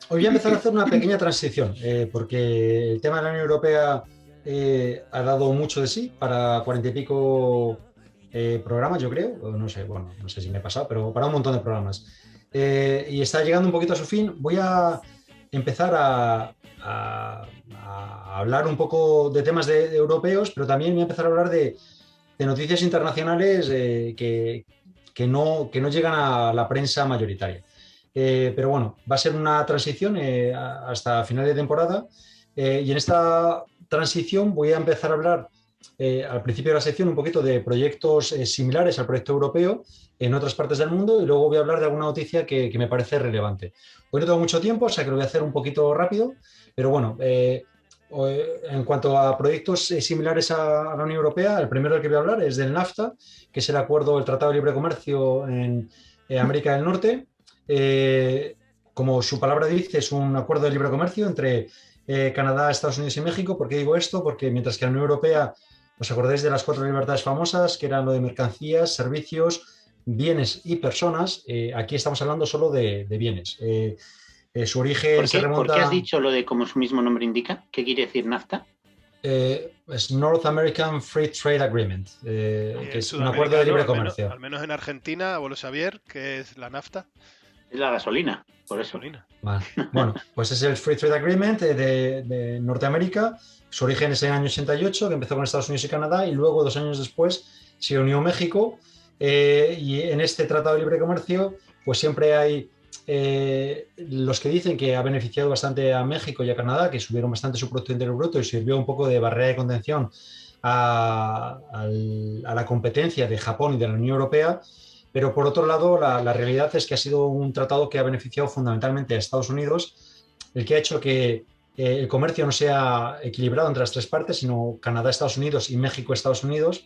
Hoy voy a empezar a hacer una pequeña transición, porque el tema de la Unión Europea ha dado mucho de sí para 40 y pico programas, yo creo. O no sé, bueno, no sé si me he pasado, pero para un montón de programas. Y está llegando un poquito a su fin. Voy a empezar a hablar un poco de temas de europeos, pero también voy a empezar a hablar de noticias internacionales que no llegan a la prensa mayoritaria. Pero bueno, va a ser una transición hasta final de temporada y en esta transición voy a empezar a hablar al principio de la sección un poquito de proyectos similares al proyecto europeo en otras partes del mundo y luego voy a hablar de alguna noticia que me parece relevante. Hoy no tengo mucho tiempo, o sea que lo voy a hacer un poquito rápido, pero bueno, en cuanto a proyectos similares a la Unión Europea, el primero del que voy a hablar es del NAFTA, que es el acuerdo, el Tratado de Libre Comercio en América del Norte. Eh, Como su palabra dice, es un acuerdo de libre comercio entre Canadá, Estados Unidos y México. ¿Por qué digo esto? Porque mientras que la Unión Europea, os acordáis de las cuatro libertades famosas, que eran lo de mercancías, servicios, bienes y personas, aquí estamos hablando solo de bienes. Su origen ¿Por se qué? ¿Por qué has remonta. dicho lo de como su mismo nombre indica? ¿Qué quiere decir NAFTA? Es North American Free Trade Agreement, Y que el es un acuerdo de sudamericano, libre al comercio. menos en Argentina, Bolo Xavier, que es la nafta, Es la gasolina, la por eso. gasolina. Vale. Bueno, pues es el Free Trade Agreement de Norteamérica. Su origen es en el año 88, que empezó con Estados Unidos y Canadá, y luego, 2 años después, se unió México. Y en este Tratado de Libre Comercio, pues siempre hay los que dicen que ha beneficiado bastante a México y a Canadá, que subieron bastante su Producto Interior Bruto y sirvió un poco de barrera de contención a la competencia de Japón y de la Unión Europea. Pero por otro lado, la realidad es que ha sido un tratado que ha beneficiado fundamentalmente a Estados Unidos, el que ha hecho que el comercio no sea equilibrado entre las tres partes, sino Canadá, Estados Unidos y México, Estados Unidos.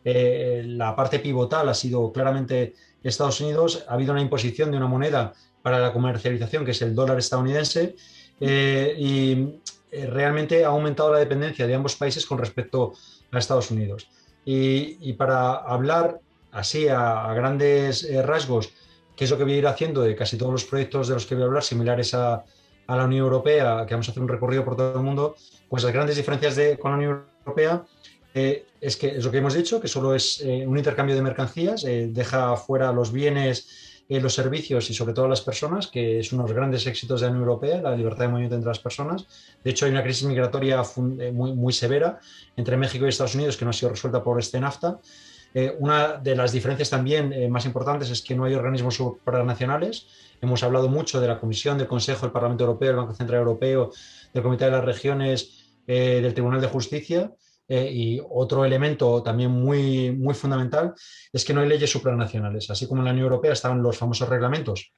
La parte pivotal ha sido claramente Estados Unidos. Ha habido una imposición de una moneda para la comercialización, que es el dólar estadounidense, y realmente ha aumentado la dependencia de ambos países con respecto a Estados Unidos. Y para hablar así a grandes rasgos, qué es lo que voy a ir haciendo de casi todos los proyectos de los que voy a hablar, similares a la Unión Europea, que vamos a hacer un recorrido por todo el mundo, pues las grandes diferencias con la Unión Europea es que es lo que hemos dicho, que solo es un intercambio de mercancías, deja fuera los bienes, los servicios y sobre todo las personas, que es uno de los grandes éxitos de la Unión Europea, la libertad de movimiento entre las personas. De hecho, hay una crisis migratoria muy severa entre México y Estados Unidos que no ha sido resuelta por este NAFTA. Una de las diferencias también más importantes es que no hay organismos supranacionales. Hemos hablado mucho de la Comisión, del Consejo, del Parlamento Europeo, del Banco Central Europeo, del Comité de las Regiones, del Tribunal de Justicia. Y otro elemento también muy fundamental es que no hay leyes supranacionales. Así como en la Unión Europea están los famosos reglamentos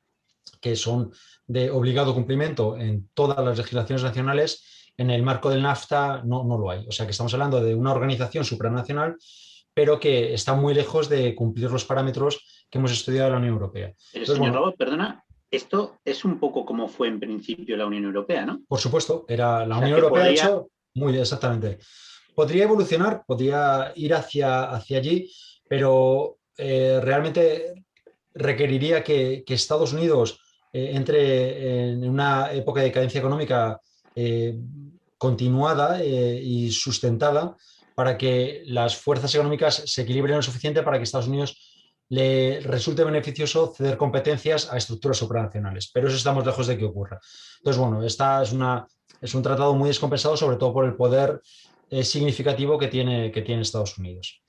que son de obligado cumplimiento en todas las legislaciones nacionales, en el marco del NAFTA no lo hay. O sea que estamos hablando de una organización supranacional pero que está muy lejos de cumplir los parámetros que hemos estudiado en la Unión Europea. Pero Entonces, señor bueno, Lobo, perdona, esto es un poco como fue en principio la Unión Europea, ¿no? por supuesto, era O la sea Unión que Europea, de podría, hecho, muy exactamente. Podría evolucionar, podría ir hacia allí, pero realmente requeriría que Estados Unidos entre en una época de decadencia económica eh, continuada y sustentada para que las fuerzas económicas se equilibren lo suficiente para que Estados Unidos le resulte beneficioso ceder competencias a estructuras supranacionales. Pero eso estamos lejos de que ocurra. Entonces, bueno, esta es un tratado muy descompensado, sobre todo por el poder significativo que tiene Estados Unidos.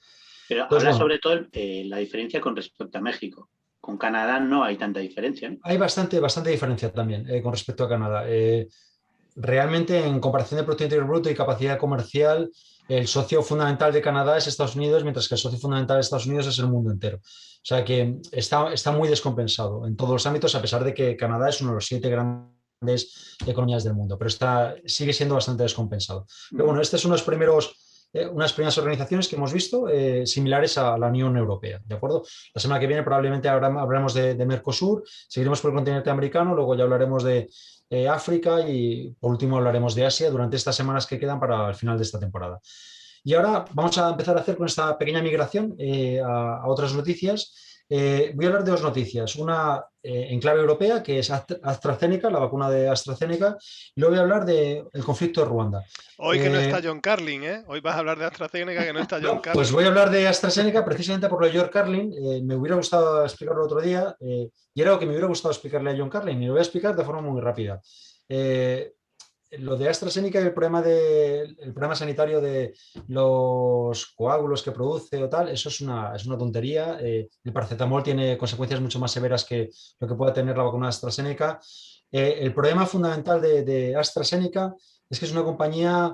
pero Entonces, habla bueno, sobre todo la diferencia con respecto a México. Con Canadá no hay tanta diferencia, ¿no? hay bastante diferencia también con respecto a Canadá. Realmente, en comparación de Producto Interior Bruto y capacidad comercial, el socio fundamental de Canadá es Estados Unidos, mientras que el socio fundamental de Estados Unidos es el mundo entero. O sea que está muy descompensado en todos los ámbitos, a pesar de que Canadá es uno de los 7 grandes economías del mundo, pero sigue siendo bastante descompensado. Pero bueno, este es unas primeras organizaciones que hemos visto similares a la Unión Europea, ¿de acuerdo? La semana que viene probablemente hablamos de Mercosur, seguiremos por el continente americano, luego ya hablaremos de África y por último hablaremos de Asia durante estas semanas que quedan para el final de esta temporada. Y ahora vamos a empezar a hacer con esta pequeña migración a otras noticias Voy a hablar de dos noticias. Una en clave europea, que es AstraZeneca, la vacuna de AstraZeneca, y luego voy a hablar del conflicto de Ruanda. Hoy que no está John Carlin, ¿eh? Hoy vas a hablar de AstraZeneca, que no está John No, pues Carlin. voy a hablar de AstraZeneca precisamente por lo de George Carlin. Me hubiera gustado explicarlo otro día y era lo que me hubiera gustado explicarle a John Carlin y lo voy a explicar de forma muy rápida. Lo de AstraZeneca y el problema sanitario de los coágulos que produce o tal, eso es una tontería. El paracetamol tiene consecuencias mucho más severas que lo que pueda tener la vacuna de AstraZeneca. El problema fundamental de AstraZeneca es que es una compañía,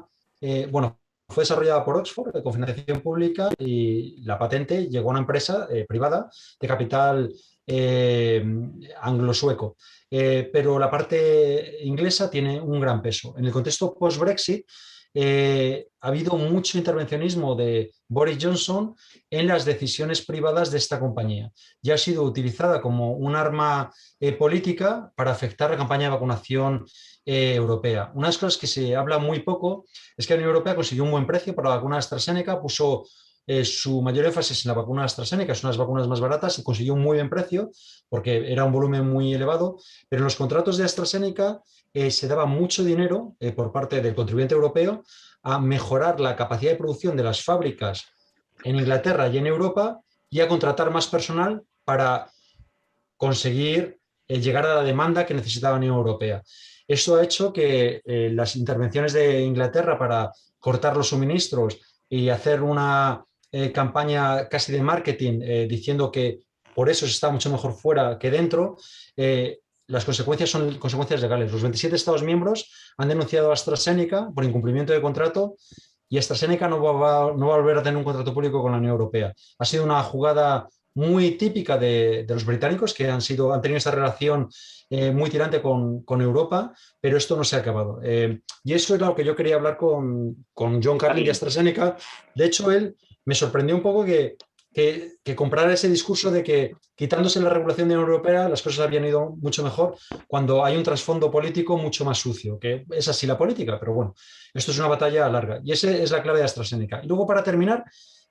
bueno, fue desarrollada por Oxford con financiación pública y la patente llegó a una empresa privada de capital anglo-sueco. Pero la parte inglesa tiene un gran peso. En el contexto post-Brexit ha habido mucho intervencionismo de Boris Johnson en las decisiones privadas de esta compañía. Ya ha sido utilizada como un arma política para afectar la campaña de vacunación europea. Una de las cosas que se habla muy poco es que la Unión Europea consiguió un buen precio para la vacuna AstraZeneca, puso su mayor énfasis en la vacuna AstraZeneca, son las vacunas más baratas y consiguió un muy buen precio porque era un volumen muy elevado, pero en los contratos de AstraZeneca se daba mucho dinero por parte del contribuyente europeo a mejorar la capacidad de producción de las fábricas en Inglaterra y en Europa y a contratar más personal para conseguir llegar a la demanda que necesitaba la Unión Europea. Esto ha hecho que las intervenciones de Inglaterra para cortar los suministros y hacer una campaña casi de marketing diciendo que por eso se está mucho mejor fuera que dentro, las consecuencias son consecuencias legales. Los 27 Estados miembros han denunciado a AstraZeneca por incumplimiento de contrato y AstraZeneca no va a volver a tener un contrato público con la Unión Europea. Ha sido una jugada muy típica de los británicos que han tenido esta relación muy tirante con Europa, pero esto no se ha acabado. Y eso es lo que yo quería hablar con John Carlin de AstraZeneca. De hecho, él me sorprendió un poco que comprara ese discurso de que quitándose la regulación de la Unión Europea las cosas habían ido mucho mejor cuando hay un trasfondo político mucho más sucio, que es así la política, pero bueno, esto es una batalla larga y esa es la clave de AstraZeneca. Y luego, para terminar,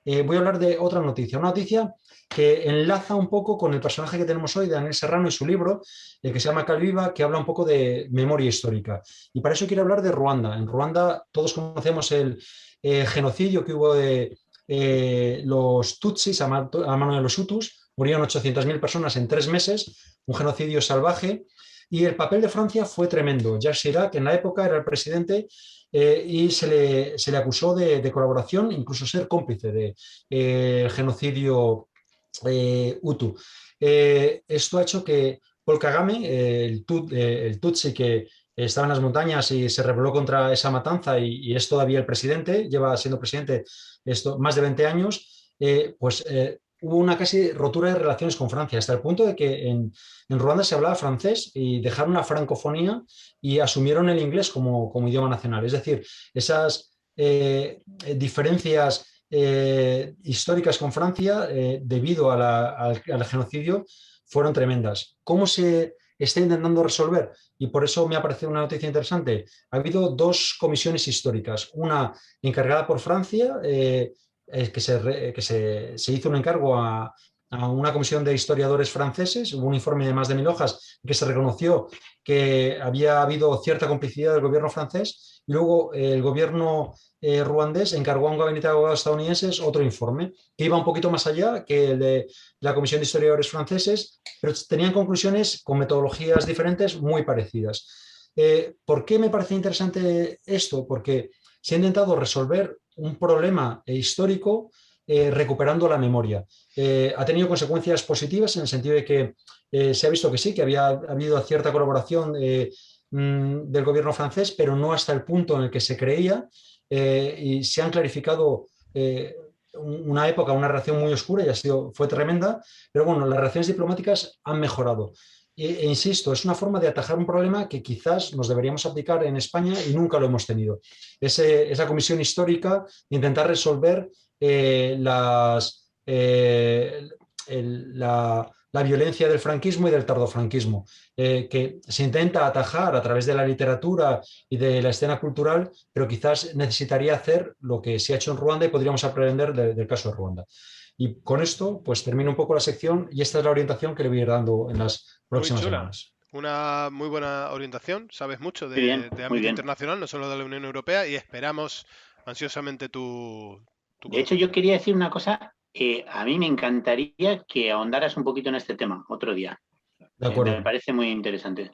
voy a hablar de otra noticia, una noticia que enlaza un poco con el personaje que tenemos hoy, de Daniel Serrano, y su libro, que se llama Calviva, que habla un poco de memoria histórica. Y para eso quiero hablar de Ruanda. En Ruanda todos conocemos el genocidio que hubo de los Tutsis a mano de los Hutus. Murieron 800.000 personas en 3 meses, un genocidio salvaje. Y el papel de Francia fue tremendo. Jacques Chirac en la época era el presidente y se le acusó de colaboración, incluso ser cómplice del genocidio Hutu. Esto ha hecho que Paul Kagame, el Tutsi que estaba en las montañas y se rebeló contra esa matanza y es todavía el presidente, lleva siendo presidente más de 20 años, hubo una casi rotura de relaciones con Francia, hasta el punto de que en Ruanda se hablaba francés y dejaron la francofonía y asumieron el inglés como idioma nacional. Es decir, esas diferencias históricas con Francia debido al genocidio fueron tremendas. ¿Cómo se está intentando resolver? Y por eso me ha parecido una noticia interesante. Ha habido 2 comisiones históricas, una encargada por Francia, se hizo un encargo a una comisión de historiadores franceses, hubo un informe de más de 1000 hojas que se reconoció que había habido cierta complicidad del gobierno francés y luego el gobierno ruandés encargó a un gabinete de abogados estadounidenses otro informe que iba un poquito más allá que el de la comisión de historiadores franceses, pero tenían conclusiones con metodologías diferentes muy parecidas. ¿Por qué me parece interesante esto? Porque se ha intentado resolver un problema histórico recuperando la memoria. Ha tenido consecuencias positivas en el sentido de que se ha visto que sí, que había habido cierta colaboración del gobierno francés, pero no hasta el punto en el que se creía, y se han clarificado una época, una relación muy oscura y fue tremenda, pero bueno, las relaciones diplomáticas han mejorado. Insisto, es una forma de atajar un problema que quizás nos deberíamos aplicar en España y nunca lo hemos tenido. Esa comisión histórica de intentar resolver la violencia del franquismo y del tardofranquismo, que se intenta atajar a través de la literatura y de la escena cultural, pero quizás necesitaría hacer lo que se ha hecho en Ruanda y podríamos aprender del caso de Ruanda. Y con esto, pues termino un poco la sección y esta es la orientación que le voy a ir dando en las Muy próximas chula. semanas. Una muy buena orientación. Sabes mucho Muy bien, de muy ámbito bien. internacional, no solo de la Unión Europea, y esperamos ansiosamente tu De hecho, yo conocimiento. quería decir una cosa. A mí me encantaría que ahondaras un poquito en este tema otro día. De Me acuerdo. parece muy interesante.